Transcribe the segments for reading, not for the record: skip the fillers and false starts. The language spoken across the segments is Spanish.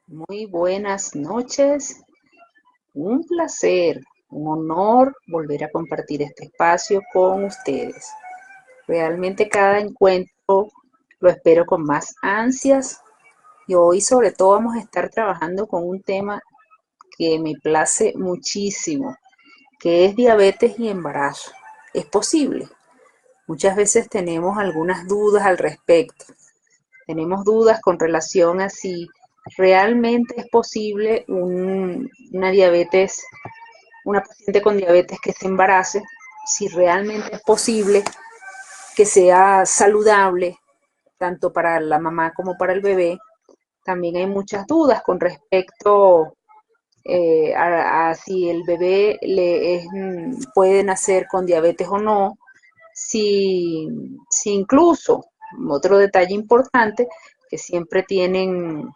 Muy buenas noches, un placer, un honor volver a compartir este espacio con ustedes. Realmente cada encuentro lo espero con más ansias y hoy sobre todo vamos a estar trabajando con un tema que me place muchísimo, que es diabetes y embarazo. ¿Es posible? Muchas veces tenemos algunas dudas al respecto. Tenemos dudas con relación a si realmente es posible una diabetes, una paciente con diabetes que se embarace, si realmente es posible que sea saludable tanto para la mamá como para el bebé. También hay muchas dudas con respecto a si el bebé puede nacer con diabetes o no, si incluso, otro detalle importante que siempre tienen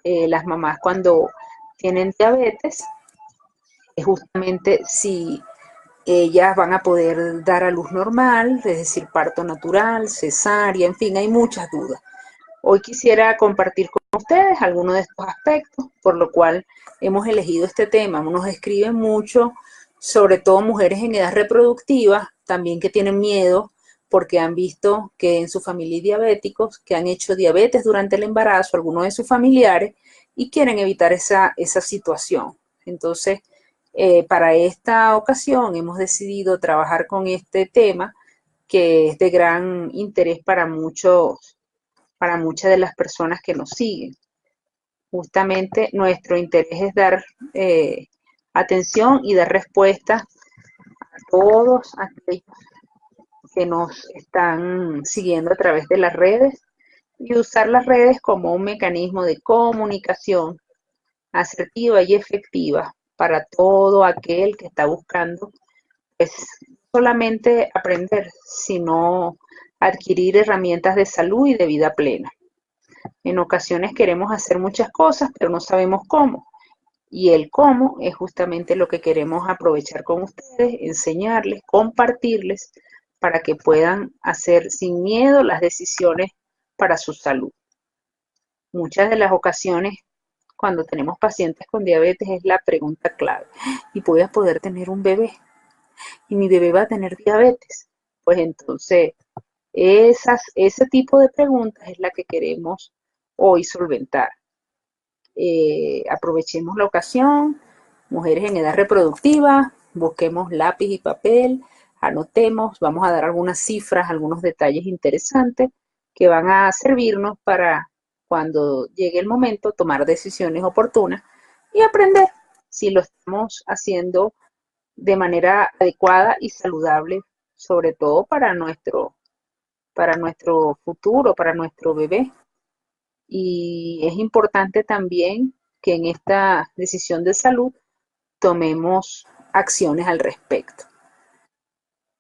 las mamás cuando tienen diabetes, es justamente si ellas van a poder dar a luz normal, es decir, parto natural, cesárea, en fin, hay muchas dudas. Hoy quisiera compartir con ustedes algunos de estos aspectos, por lo cual hemos elegido este tema. Nos escriben mucho, sobre todo mujeres en edad reproductiva, también que tienen miedo porque han visto que en su familia hay diabéticos, que han hecho diabetes durante el embarazo, algunos de sus familiares, y quieren evitar esa situación. Entonces, para esta ocasión hemos decidido trabajar con este tema que es de gran interés para muchas de las personas que nos siguen. Justamente nuestro interés es dar atención y dar respuesta a todos aquellos que nos están siguiendo a través de las redes y usar las redes como un mecanismo de comunicación asertiva y efectiva para todo aquel que está buscando, pues, solamente aprender, sino adquirir herramientas de salud y de vida plena. En ocasiones queremos hacer muchas cosas, pero no sabemos cómo. Y el cómo es justamente lo que queremos aprovechar con ustedes, enseñarles, compartirles, para que puedan hacer sin miedo las decisiones para su salud. Muchas de las ocasiones, cuando tenemos pacientes con diabetes, es la pregunta clave. ¿Y voy a poder tener un bebé? ¿Y mi bebé va a tener diabetes? Pues entonces, ese tipo de preguntas es la que queremos hoy solventar. Aprovechemos la ocasión, mujeres en edad reproductiva, busquemos lápiz y papel, anotemos, vamos a dar algunas cifras, algunos detalles interesantes que van a servirnos para cuando llegue el momento tomar decisiones oportunas y aprender si lo estamos haciendo de manera adecuada y saludable, sobre todo para nuestro futuro, para nuestro bebé. Y es importante también que en esta decisión de salud tomemos acciones al respecto.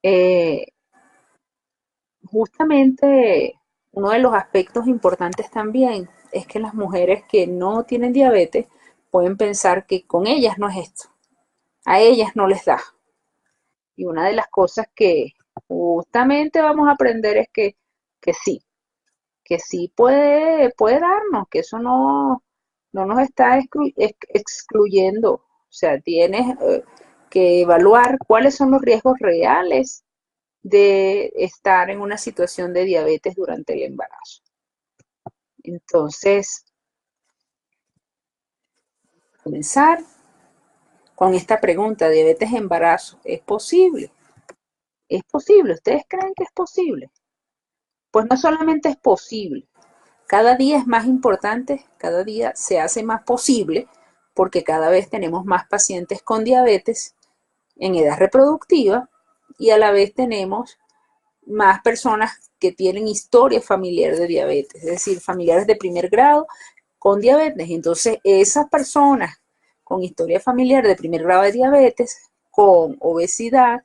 Eh, Justamente uno de los aspectos importantes también es que las mujeres que no tienen diabetes pueden pensar que con ellas no es esto, a ellas no les da. Y una de las cosas que justamente vamos a aprender es que sí, que sí puede darnos, que eso no nos está excluyendo. O sea, tienes que evaluar cuáles son los riesgos reales de estar en una situación de diabetes durante el embarazo. Entonces, comenzar con esta pregunta, ¿diabetes embarazo es posible? ¿Es posible? ¿Ustedes creen que es posible? Pues no solamente es posible, cada día es más importante, cada día se hace más posible, porque cada vez tenemos más pacientes con diabetes en edad reproductiva y a la vez tenemos más personas que tienen historia familiar de diabetes, es decir, familiares de primer grado con diabetes. Entonces, esas personas con historia familiar de primer grado de diabetes, con obesidad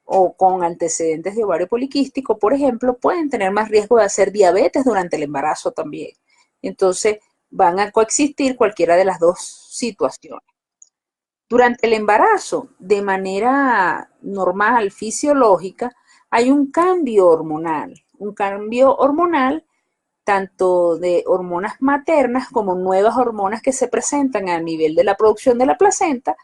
o con antecedentes de ovario poliquístico, por ejemplo, pueden tener más riesgo de hacer diabetes durante el embarazo también. Entonces, van a coexistir cualquiera de las dos situaciones. Durante el embarazo, de manera normal, fisiológica, hay un cambio hormonal tanto de hormonas maternas como nuevas hormonas que se presentan a nivel de la producción de la placenta,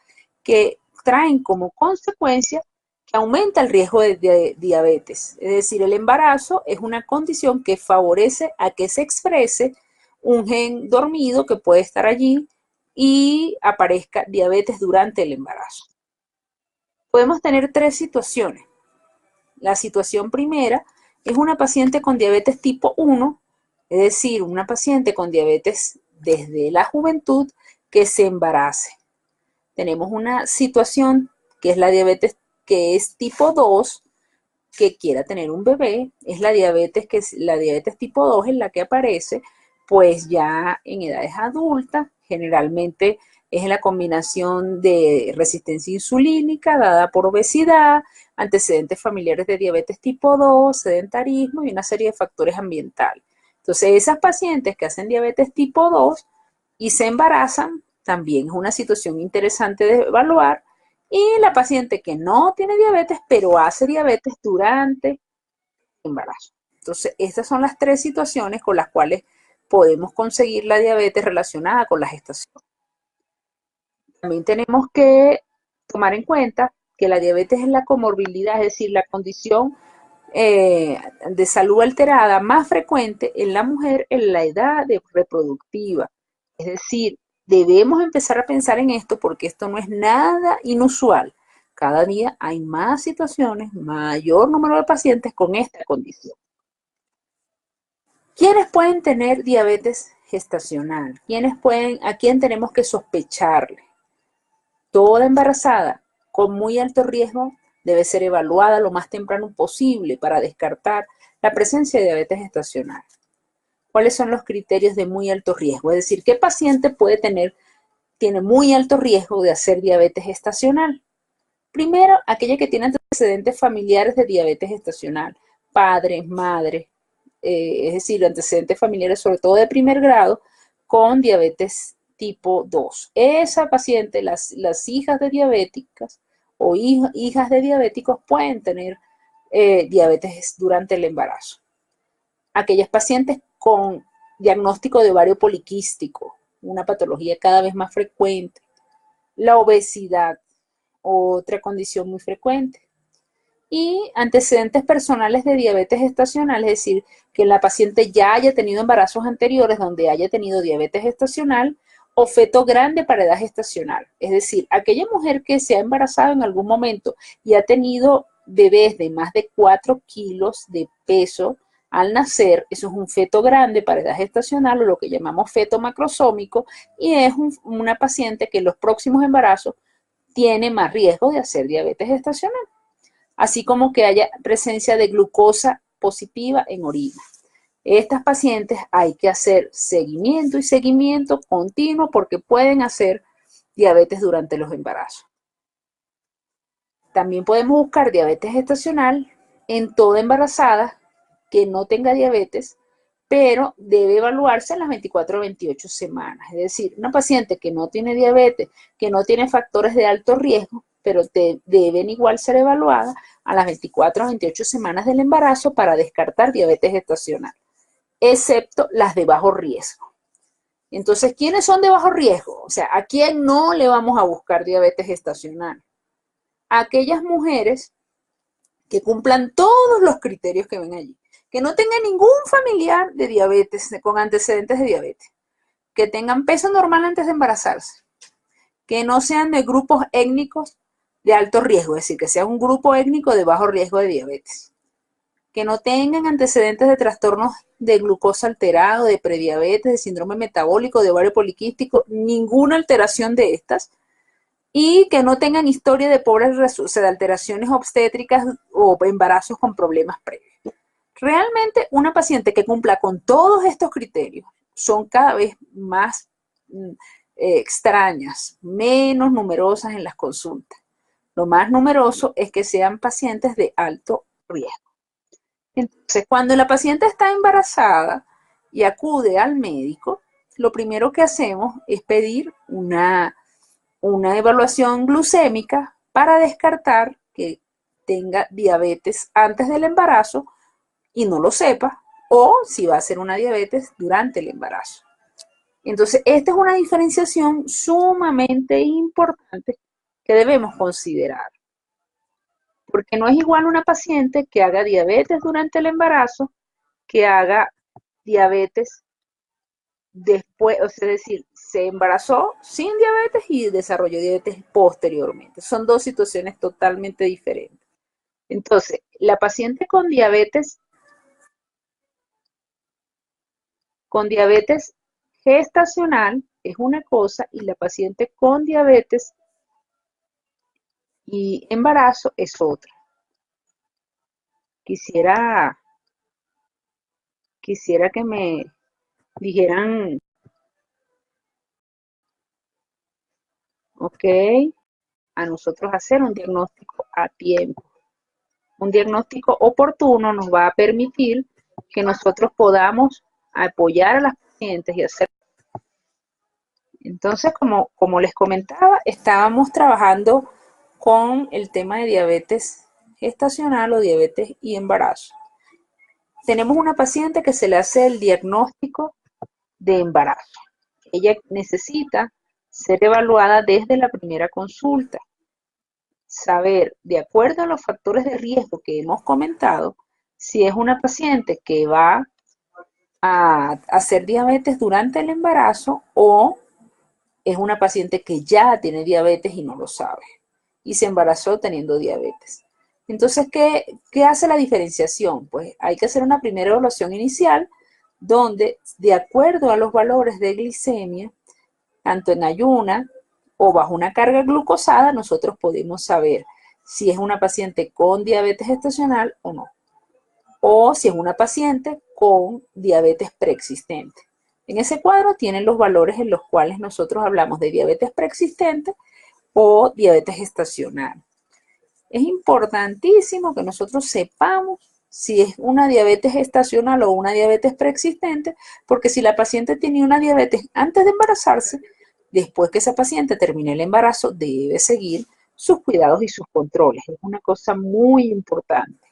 que traen como consecuencia que aumenta el riesgo de diabetes. Es decir, el embarazo es una condición que favorece a que se exprese un gen dormido que puede estar allí y aparezca diabetes durante el embarazo. Podemos tener tres situaciones. La situación primera es una paciente con diabetes tipo 1, es decir, una paciente con diabetes desde la juventud que se embarace. Tenemos una situación que es la diabetes que es tipo 2, que quiera tener un bebé, es la diabetes tipo 2 en la que aparece pues ya en edades adultas, generalmente es la combinación de resistencia insulínica dada por obesidad, antecedentes familiares de diabetes tipo 2, sedentarismo y una serie de factores ambientales. Entonces, esas pacientes que hacen diabetes tipo 2 y se embarazan, también es una situación interesante de evaluar. Y la paciente que no tiene diabetes, pero hace diabetes durante el embarazo. Entonces, estas son las tres situaciones con las cuales podemos conseguir la diabetes relacionada con la gestación. También tenemos que tomar en cuenta que la diabetes es la comorbilidad, es decir, la condición de salud alterada más frecuente en la mujer en la edad reproductiva. Es decir, debemos empezar a pensar en esto porque esto no es nada inusual. Cada día hay más situaciones, mayor número de pacientes con esta condición. ¿Quiénes pueden tener diabetes gestacional? ¿A quién tenemos que sospecharle? Toda embarazada con muy alto riesgo debe ser evaluada lo más temprano posible para descartar la presencia de diabetes gestacional. ¿Cuáles son los criterios de muy alto riesgo? Es decir, ¿qué paciente tiene muy alto riesgo de hacer diabetes gestacional? Primero, aquella que tiene antecedentes familiares de diabetes gestacional, padres, madres, es decir, antecedentes familiares sobre todo de primer grado con diabetes tipo 2. Esa paciente, las hijas de diabéticas o hijas de diabéticos pueden tener diabetes durante el embarazo. Aquellas pacientes con diagnóstico de ovario poliquístico, una patología cada vez más frecuente, la obesidad, otra condición muy frecuente, y antecedentes personales de diabetes gestacional, es decir, que la paciente ya haya tenido embarazos anteriores donde haya tenido diabetes gestacional o feto grande para edad gestacional. Es decir, aquella mujer que se ha embarazado en algún momento y ha tenido bebés de más de 4 kilos de peso al nacer, eso es un feto grande para edad gestacional o lo que llamamos feto macrosómico, y es una paciente que en los próximos embarazos tiene más riesgo de hacer diabetes gestacional, así como que haya presencia de glucosa positiva en orina. Estas pacientes hay que hacer seguimiento y seguimiento continuo porque pueden hacer diabetes durante los embarazos. También podemos buscar diabetes gestacional en toda embarazada que no tenga diabetes, pero debe evaluarse en las 24 o 28 semanas. Es decir, una paciente que no tiene diabetes, que no tiene factores de alto riesgo, pero deben igual ser evaluadas a las 24 o 28 semanas del embarazo para descartar diabetes gestacional, excepto las de bajo riesgo. Entonces, ¿quiénes son de bajo riesgo? O sea, ¿a quién no le vamos a buscar diabetes gestacional? A aquellas mujeres que cumplan todos los criterios que ven allí, que no tengan ningún familiar de diabetes, con antecedentes de diabetes, que tengan peso normal antes de embarazarse, que no sean de grupos étnicos de alto riesgo, es decir, que sea un grupo étnico de bajo riesgo de diabetes, que no tengan antecedentes de trastornos de glucosa alterado, de prediabetes, de síndrome metabólico, de ovario poliquístico, ninguna alteración de estas, y que no tengan historia de de alteraciones obstétricas o embarazos con problemas previos. Realmente una paciente que cumpla con todos estos criterios son cada vez más extrañas, menos numerosas en las consultas. Lo más numeroso es que sean pacientes de alto riesgo. Entonces, cuando la paciente está embarazada y acude al médico, lo primero que hacemos es pedir una evaluación glucémica para descartar que tenga diabetes antes del embarazo y no lo sepa, o si va a ser una diabetes durante el embarazo. Entonces, esta es una diferenciación sumamente importante que debemos considerar, porque no es igual una paciente que haga diabetes durante el embarazo que haga diabetes después, o sea, es decir, se embarazó sin diabetes y desarrolló diabetes posteriormente. Son dos situaciones totalmente diferentes. Entonces, la paciente con diabetes gestacional es una cosa y la paciente con diabetes y embarazo es otra. Quisiera, quisiera que me dijeran, ok, a nosotros hacer un diagnóstico a tiempo. Un diagnóstico oportuno nos va a permitir que nosotros podamos apoyar a las pacientes y hacer. Entonces, como les comentaba, estábamos trabajando con el tema de diabetes gestacional o diabetes y embarazo. Tenemos una paciente que se le hace el diagnóstico de embarazo. Ella necesita ser evaluada desde la primera consulta. Saber, de acuerdo a los factores de riesgo que hemos comentado, si es una paciente que va a hacer diabetes durante el embarazo o es una paciente que ya tiene diabetes y no lo sabe y se embarazó teniendo diabetes. Entonces, ¿qué hace la diferenciación? Pues hay que hacer una primera evaluación inicial donde, de acuerdo a los valores de glicemia, tanto en ayuna o bajo una carga glucosada, nosotros podemos saber si es una paciente con diabetes gestacional o no, o si es una paciente con diabetes preexistente. En ese cuadro tienen los valores en los cuales nosotros hablamos de diabetes preexistente o diabetes gestacional. Es importantísimo que nosotros sepamos si es una diabetes gestacional o una diabetes preexistente, porque si la paciente tenía una diabetes antes de embarazarse, después que esa paciente termine el embarazo, debe seguir sus cuidados y sus controles. Es una cosa muy importante.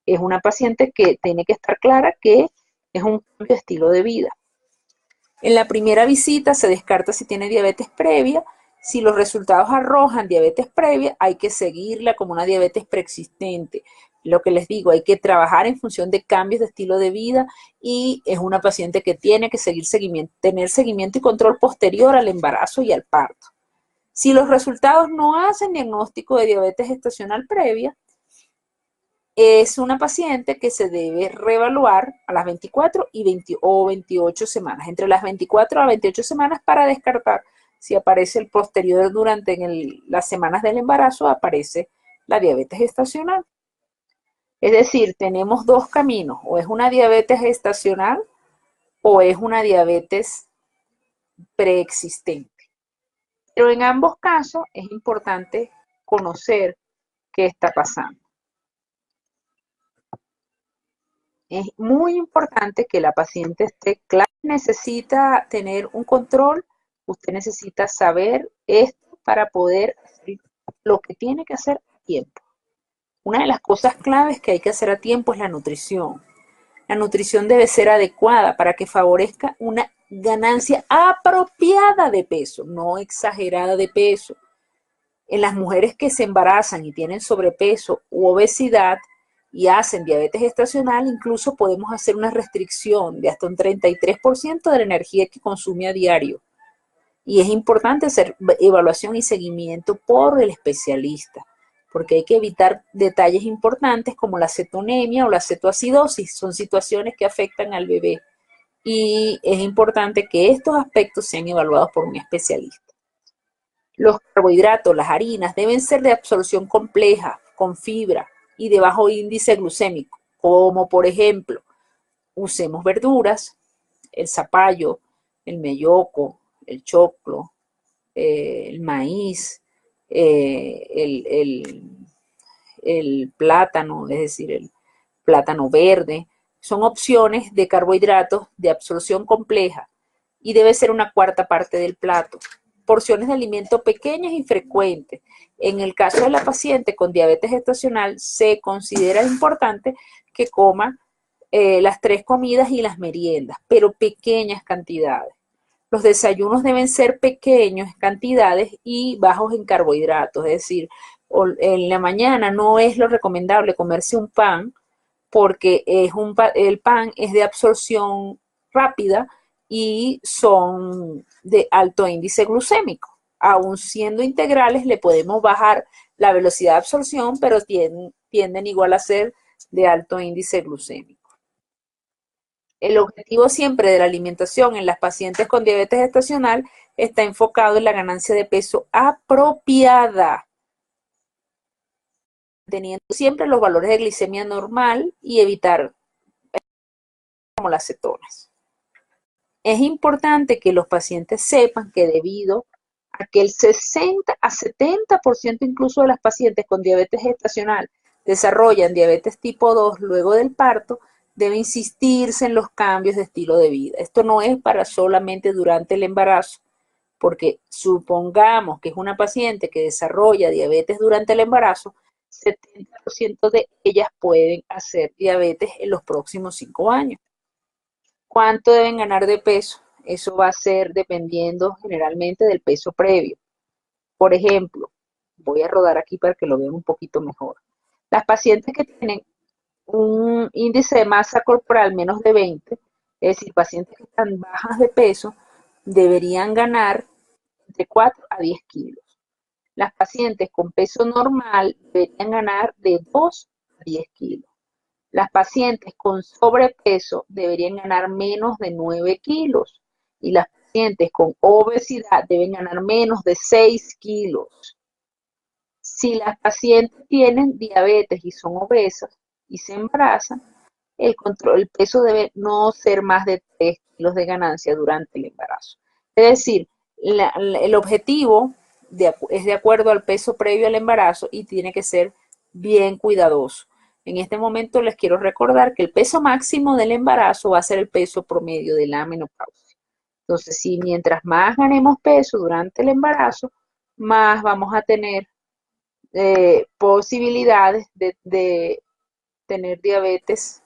Es una paciente que tiene que estar clara que es un cambio de estilo de vida. En la primera visita se descarta si tiene diabetes previa. Si los resultados arrojan diabetes previa, hay que seguirla como una diabetes preexistente. Lo que les digo, hay que trabajar en función de cambios de estilo de vida y es una paciente que tiene que tener seguimiento y control posterior al embarazo y al parto. Si los resultados no hacen diagnóstico de diabetes gestacional previa, es una paciente que se debe reevaluar a las 24 o 28 semanas, entre las 24 a 28 semanas para descartar si aparece el posterior durante las semanas del embarazo, aparece la diabetes gestacional. Es decir, tenemos dos caminos, o es una diabetes gestacional o es una diabetes preexistente. Pero en ambos casos es importante conocer qué está pasando. Es muy importante que la paciente esté clara. Necesita tener un control, usted necesita saber esto para poder hacer lo que tiene que hacer a tiempo. Una de las cosas claves que hay que hacer a tiempo es la nutrición. La nutrición debe ser adecuada para que favorezca una ganancia apropiada de peso, no exagerada de peso. En las mujeres que se embarazan y tienen sobrepeso u obesidad y hacen diabetes gestacional, incluso podemos hacer una restricción de hasta un 33% de la energía que consume a diario. Y es importante hacer evaluación y seguimiento por el especialista, porque hay que evitar detalles importantes como la cetonemia o la cetoacidosis. Son situaciones que afectan al bebé y es importante que estos aspectos sean evaluados por un especialista. Los carbohidratos, las harinas, deben ser de absorción compleja, con fibra y de bajo índice glucémico, como por ejemplo, usemos verduras, el zapallo, el melloco, el choclo, el maíz, el plátano, es decir, el plátano verde. Son opciones de carbohidratos de absorción compleja y debe ser una cuarta parte del plato. Porciones de alimento pequeñas y frecuentes. En el caso de la paciente con diabetes gestacional, se considera importante que coma las 3 comidas y las meriendas, pero pequeñas cantidades. Los desayunos deben ser pequeños cantidades y bajos en carbohidratos, es decir, en la mañana no es lo recomendable comerse un pan porque el pan es de absorción rápida y son de alto índice glucémico. Aun siendo integrales, le podemos bajar la velocidad de absorción, pero tienden igual a ser de alto índice glucémico. El objetivo siempre de la alimentación en las pacientes con diabetes gestacional está enfocado en la ganancia de peso apropiada, teniendo siempre los valores de glicemia normal y evitar como las cetonas. Es importante que los pacientes sepan que debido a que el 60 a 70% incluso de las pacientes con diabetes gestacional desarrollan diabetes tipo 2 luego del parto, debe insistirse en los cambios de estilo de vida. Esto no es para solamente durante el embarazo, porque supongamos que es una paciente que desarrolla diabetes durante el embarazo, 70% de ellas pueden hacer diabetes en los próximos 5 años. ¿Cuánto deben ganar de peso? Eso va a ser dependiendo generalmente del peso previo. Por ejemplo, voy a rodar aquí para que lo vean un poquito mejor. Las pacientes que tienen un índice de masa corporal menos de 20, es decir, pacientes que están bajas de peso, deberían ganar de 4 a 10 kilos. Las pacientes con peso normal deberían ganar de 2 a 10 kilos. Las pacientes con sobrepeso deberían ganar menos de 9 kilos y las pacientes con obesidad deben ganar menos de 6 kilos. Si las pacientes tienen diabetes y son obesas y se embarazan, el peso debe no ser más de 3 kilos de ganancia durante el embarazo. Es decir, el objetivo es de acuerdo al peso previo al embarazo y tiene que ser bien cuidadoso. En este momento les quiero recordar que el peso máximo del embarazo va a ser el peso promedio de la menopausia. Entonces, si mientras más ganemos peso durante el embarazo, más vamos a tener posibilidades de tener diabetes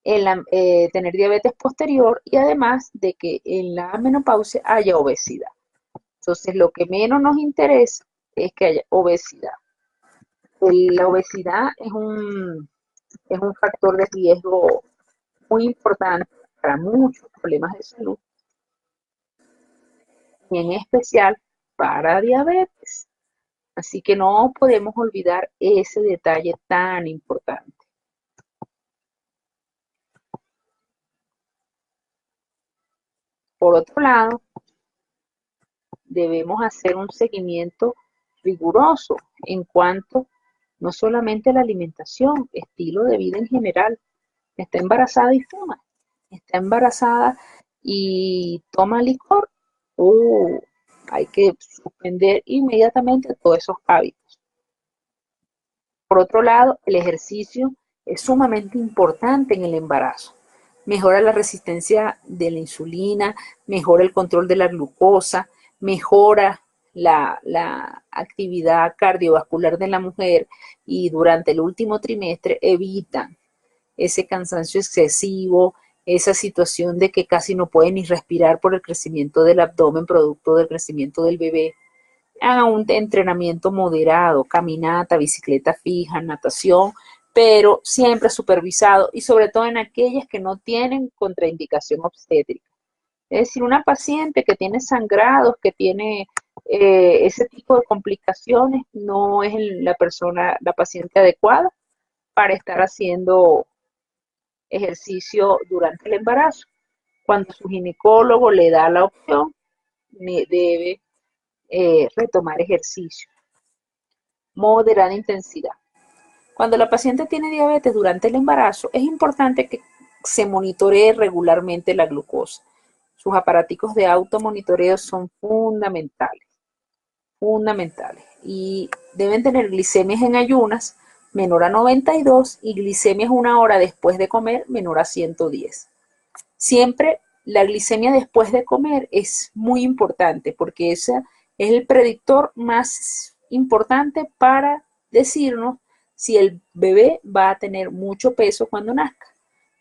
tener diabetes posterior y además de que en la menopausia haya obesidad. Entonces, lo que menos nos interesa es que haya obesidad. La obesidad es un factor de riesgo muy importante para muchos problemas de salud y en especial para diabetes. Así que no podemos olvidar ese detalle tan importante. Por otro lado, debemos hacer un seguimiento riguroso en cuanto no solamente a la alimentación, estilo de vida en general. Está embarazada y fuma, está embarazada y toma licor, hay que suspender inmediatamente todos esos hábitos. Por otro lado, el ejercicio es sumamente importante en el embarazo. Mejora la resistencia de la insulina, mejora el control de la glucosa, mejora la actividad cardiovascular de la mujer y durante el último trimestre evita ese cansancio excesivo, esa situación de que casi no puede ni respirar por el crecimiento del abdomen producto del crecimiento del bebé. Haga un entrenamiento moderado, caminata, bicicleta fija, natación, pero siempre supervisado y sobre todo en aquellas que no tienen contraindicación obstétrica. Es decir, una paciente que tiene sangrados, que tiene ese tipo de complicaciones, no es la paciente adecuada para estar haciendo ejercicio durante el embarazo. Cuando su ginecólogo le da la opción, debe retomar ejercicio. Moderada intensidad. Cuando la paciente tiene diabetes durante el embarazo, es importante que se monitoree regularmente la glucosa. Sus aparaticos de automonitoreo son fundamentales, fundamentales. Y deben tener glicemias en ayunas menor a 92 y glicemias una hora después de comer menor a 110. Siempre la glicemia después de comer es muy importante porque ese es el predictor más importante para decirnos si el bebé va a tener mucho peso cuando nazca.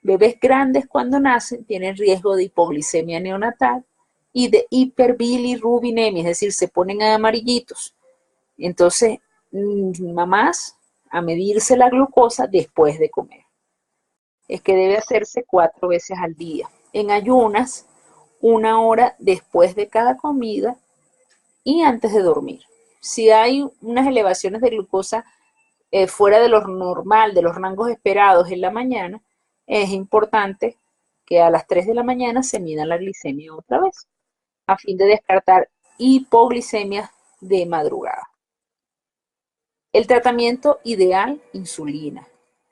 Bebés grandes cuando nacen tienen riesgo de hipoglicemia neonatal y de hiperbilirrubinemia, es decir, se ponen amarillitos. Entonces, mamás, a medirse la glucosa después de comer. Es que debe hacerse 4 veces al día. En ayunas, 1 hora después de cada comida y antes de dormir. Si hay unas elevaciones de glucosa fuera de lo normal, de los rangos esperados en la mañana, es importante que a las 3 de la mañana se mida la glicemia otra vez, a fin de descartar hipoglicemia de madrugada. El tratamiento ideal, insulina.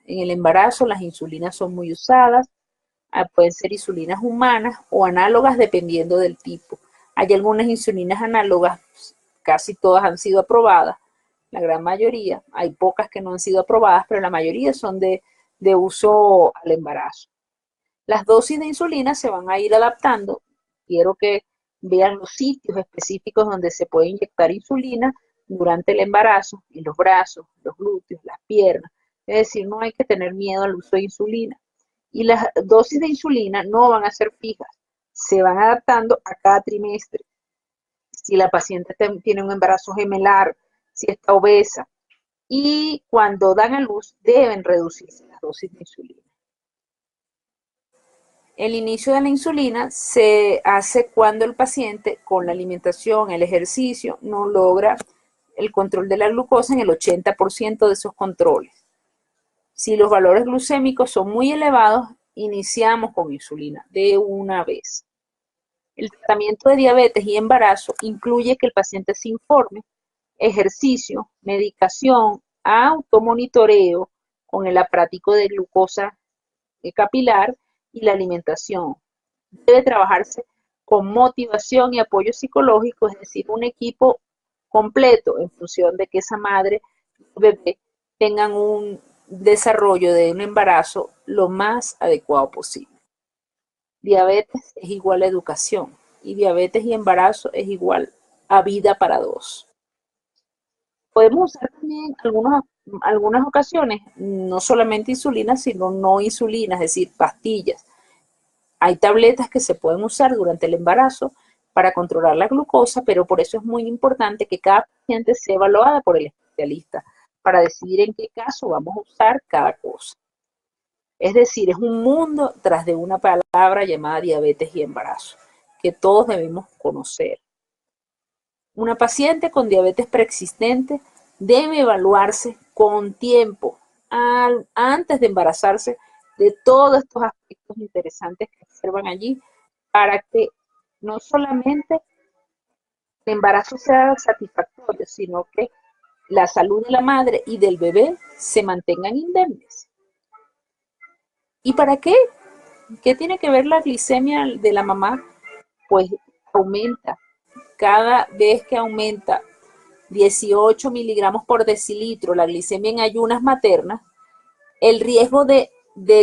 En el embarazo las insulinas son muy usadas, pueden ser insulinas humanas o análogas dependiendo del tipo. Hay algunas insulinas análogas, casi todas han sido aprobadas, la gran mayoría, hay pocas que no han sido aprobadas, pero la mayoría son de uso al embarazo. Las dosis de insulina se van a ir adaptando. Quiero que vean los sitios específicos donde se puede inyectar insulina durante el embarazo, en los brazos, los glúteos, las piernas. Es decir, no hay que tener miedo al uso de insulina. Y las dosis de insulina no van a ser fijas, se van adaptando a cada trimestre. Si la paciente tiene un embarazo gemelar, si está obesa, y cuando dan a luz deben reducirse las dosis de insulina. El inicio de la insulina se hace cuando el paciente con la alimentación, el ejercicio, no logra el control de la glucosa en el 80% de esos controles. Si los valores glucémicos son muy elevados, iniciamos con insulina de una vez. El tratamiento de diabetes y embarazo incluye que el paciente se informe, ejercicio, medicación, automonitoreo con el aparato de glucosa capilar y la alimentación. Debe trabajarse con motivación y apoyo psicológico, es decir, un equipo completo en función de que esa madre y el bebé tengan un desarrollo de un embarazo lo más adecuado posible. Diabetes es igual a educación y diabetes y embarazo es igual a vida para dos. Podemos usar también algunas ocasiones, no solamente insulina, sino no insulina, es decir, pastillas. Hay tabletas que se pueden usar durante el embarazo para controlar la glucosa, pero por eso es muy importante que cada paciente sea evaluada por el especialista para decidir en qué caso vamos a usar cada cosa. Es decir, es un mundo tras de una palabra llamada diabetes y embarazo, que todos debemos conocer. Una paciente con diabetes preexistente debe evaluarse con tiempo, antes de embarazarse, de todos estos aspectos interesantes que observan allí, para que no solamente el embarazo sea satisfactorio, sino que la salud de la madre y del bebé se mantengan indemnes. ¿Y para qué? ¿Qué tiene que ver la glicemia de la mamá? Pues aumenta. Cada vez que aumenta 18 miligramos por decilitro la glicemia en ayunas maternas, el riesgo de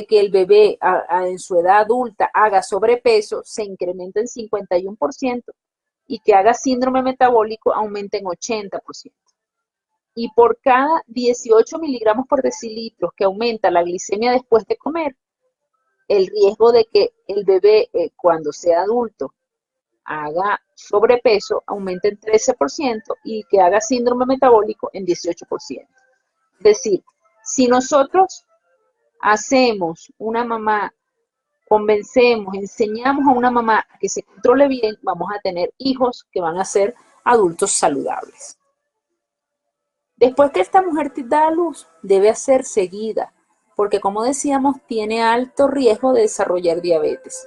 que el bebé en su edad adulta haga sobrepeso se incrementa en 51% y que haga síndrome metabólico aumenta en 80%. Y por cada 18 miligramos por decilitro que aumenta la glicemia después de comer, el riesgo de que el bebé cuando sea adulto haga sobrepeso aumenta en 13% y que haga síndrome metabólico en 18%. Es decir, si nosotros hacemos una mamá, convencemos, enseñamos a una mamá a que se controle bien, vamos a tener hijos que van a ser adultos saludables. Después que esta mujer da a luz, debe ser seguida, porque como decíamos, tiene alto riesgo de desarrollar diabetes,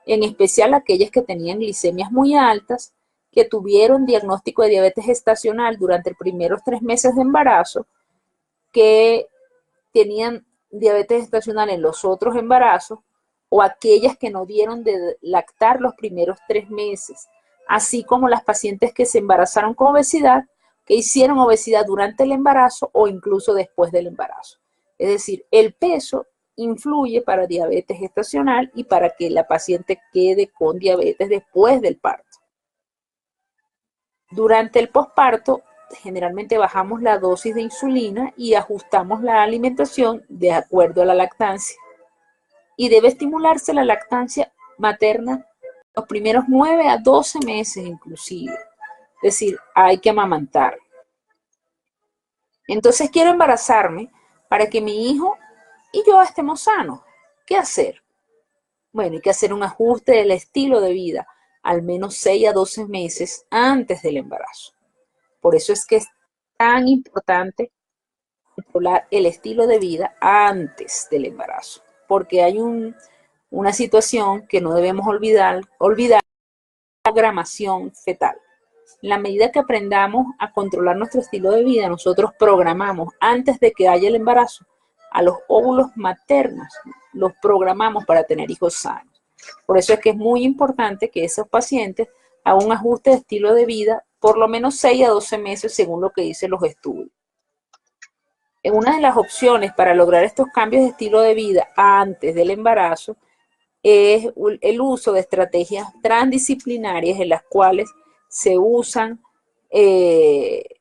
en especial aquellas que tenían glicemias muy altas, que tuvieron diagnóstico de diabetes gestacional durante los primeros 3 meses de embarazo, que tenían diabetes gestacional en los otros embarazos, o aquellas que no dieron de lactar los primeros 3 meses, así como las pacientes que se embarazaron con obesidad, que hicieron obesidad durante el embarazo o incluso después del embarazo. Es decir, el peso influye para diabetes gestacional y para que la paciente quede con diabetes después del parto. Durante el posparto, generalmente bajamos la dosis de insulina y ajustamos la alimentación de acuerdo a la lactancia. y debe estimularse la lactancia materna los primeros 9 a 12 meses inclusive. Es decir, hay que amamantar. Entonces quiero embarazarme para que mi hijo y yo estemos sanos. ¿Qué hacer? Bueno, hay que hacer un ajuste del estilo de vida al menos 6 a 12 meses antes del embarazo. Por eso es que es tan importante controlar el estilo de vida antes del embarazo, porque hay una situación que no debemos olvidar la programación fetal. En la medida que aprendamos a controlar nuestro estilo de vida, nosotros programamos antes de que haya el embarazo a los óvulos maternos, los programamos para tener hijos sanos. Por eso es que es muy importante que esos pacientes hagan un ajuste de estilo de vida por lo menos 6 a 12 meses según lo que dicen los estudios. Una de las opciones para lograr estos cambios de estilo de vida antes del embarazo es el uso de estrategias transdisciplinarias en las cuales se usan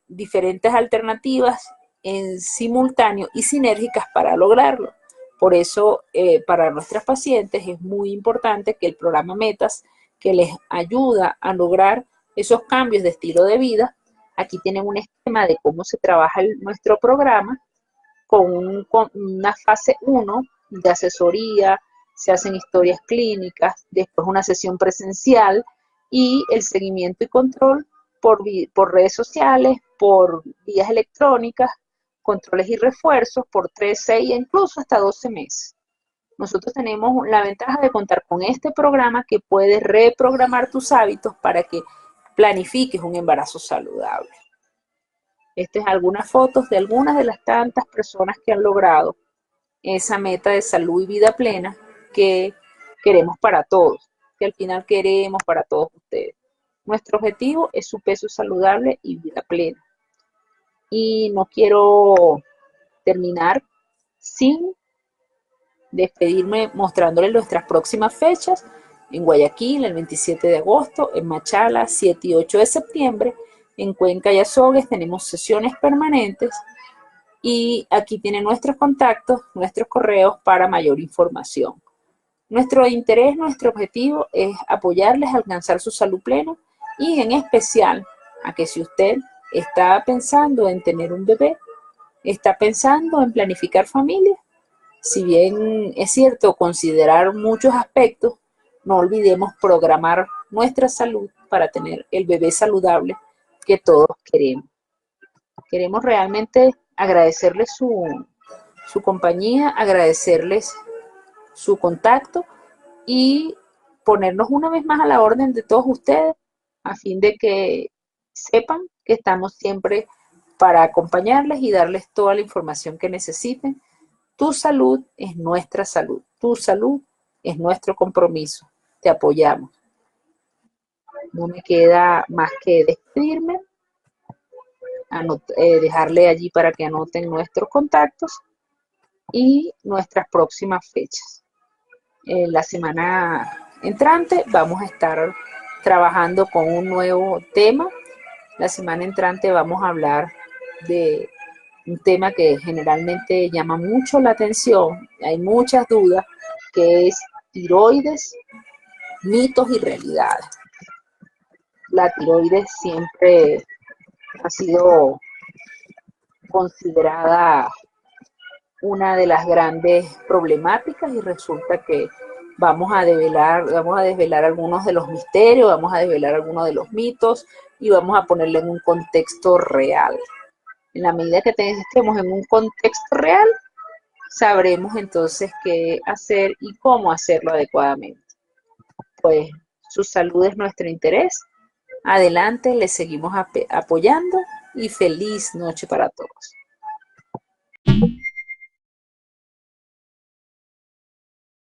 diferentes alternativas en simultáneo y sinérgicas para lograrlo. Por eso, para nuestras pacientes es muy importante que el programa Metas, que les ayuda a lograr esos cambios de estilo de vida, aquí tienen un esquema de cómo se trabaja nuestro programa con una fase 1 de asesoría, se hacen historias clínicas, después una sesión presencial y el seguimiento y control por redes sociales, por vías electrónicas, controles y refuerzos por 3, 6 e incluso hasta 12 meses. Nosotros tenemos la ventaja de contar con este programa que puede reprogramar tus hábitos para que planifiques un embarazo saludable. Estas son algunas fotos de algunas de las tantas personas que han logrado esa meta de salud y vida plena que queremos para todos, que al final queremos para todos ustedes. Nuestro objetivo es su peso saludable y vida plena. Y no quiero terminar sin despedirme mostrándoles nuestras próximas fechas. En Guayaquil, el 27 de agosto, en Machala, 7 y 8 de septiembre, en Cuenca y Azogues tenemos sesiones permanentes y aquí tienen nuestros contactos, nuestros correos para mayor información. Nuestro interés, nuestro objetivo es apoyarles a alcanzar su salud plena y en especial a que si usted está pensando en tener un bebé, está pensando en planificar familia, si bien es cierto considerar muchos aspectos, no olvidemos programar nuestra salud para tener el bebé saludable que todos queremos. Queremos realmente agradecerles su compañía, agradecerles su contacto y ponernos una vez más a la orden de todos ustedes a fin de que sepan que estamos siempre para acompañarles y darles toda la información que necesiten. Tu salud es nuestra salud, tu salud es nuestro compromiso. Te apoyamos. No me queda más que despedirme, dejarle allí para que anoten nuestros contactos y nuestras próximas fechas. La semana entrante vamos a estar trabajando con un nuevo tema. La semana entrante vamos a hablar de un tema que generalmente llama mucho la atención, hay muchas dudas, que es tiroides, mitos y realidades. La tiroides siempre ha sido considerada una de las grandes problemáticas y resulta que vamos a desvelar algunos de los misterios, vamos a desvelar algunos de los mitos y vamos a ponerlo en un contexto real. En la medida que estemos en un contexto real, sabremos entonces qué hacer y cómo hacerlo adecuadamente. Pues su salud es nuestro interés. Adelante, les seguimos apoyando y feliz noche para todos.